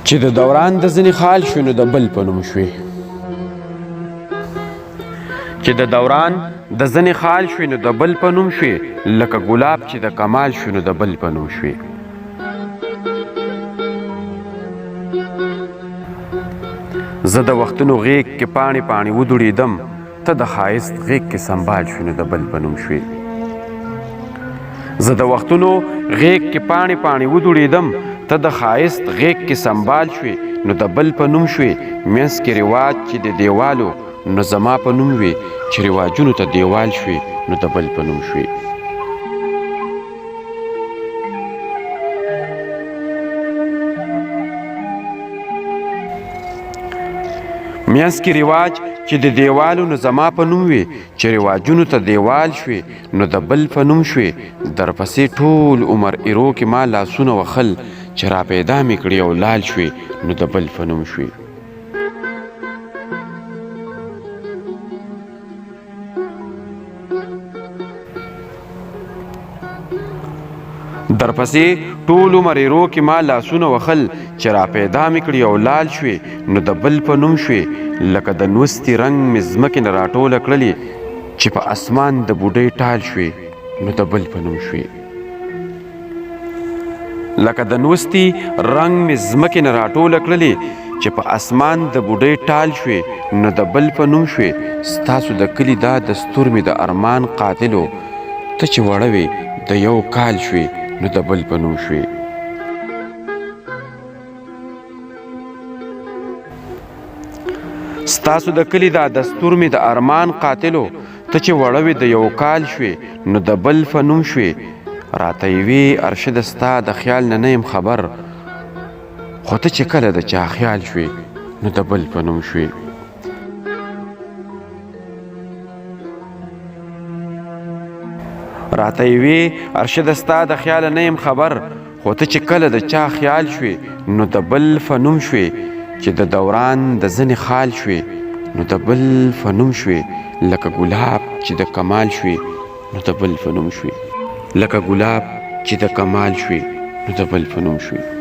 چې د دوران د ځینې خال شوې نو د بل په نوم شوې. چې د دوران د ځینې خال شوې نو د بل په نوم شوې، لکه ګلاب چې د کمال شوې نو د بل په نوم شوې. زه د وختونو غیږ کې پاڼې پاڼې ودوړېدم، ته د ښایست غیږ کې سنبال شوې نو د بل په نوم شوې. زه د وختونو غیږ کې پاڼې پاڼې ودوړېدم، ته د ښایست غیږ کې سنبال شوې نو د بل په نوم شوې. منځ کې رواج چې د دیوالو نو زما په نوم وې، چې رواجونو ته دیوال شوې نو د بل په نوم شوې. منځ کې رواج چې د دیوالو نو زما په نوم وې، چې رواجونو ته دیوال شوې نو د بل په نوم شوې. درپسې ټول عمر ایرو کې ما لاسونه وخل، چې را پیدا مې کړې او لال شوې نو د بل په نوم شوې. درپسې ټول عمر ایرو کې ما لاسونه وخل، چې را پیدا مې کړې او لال شوې نو د بل په نوم شوې. لکه د نوستي رنګ مې ځمکې نه راټوله کړلې، چې په اسمان د بوډۍ ټال شوې نو د بل په نوم شوې. لکه د نوستي رنګ مې ځمکې نه راټوله کړلې، چې په اسمان د بوډۍ ټال شوې نو د بل په نوم شوې. ستاسو د کلي دا دستور مې د ارمان قاتلو، ته چې وړه وې د یو کال شوې نو د بل په نوم شوې. ستاسو د کلي دا دستور مې د ارمان قاتلو، ته چې وړه وې د یو کال شوې نو د بل په نوم شوې. راته یوې ارشده ستا د خیال نه یم خبر، خو ته چې کله د چا خیال شوې نو د بل په نوم شوې. راته یوې ارشده ستا د خیال نه یم خبر، خو ته چې کله د چا خیال شوې نو د بل په نوم شوې. چې د دوران د ځینې خال شوې نو د بل په نوم شوې، لکه ګلاب چې د کمال شوې نو د بل په نوم شوې. لکه ګلاب چې د کمال شوې نو د بل په نوم شوې.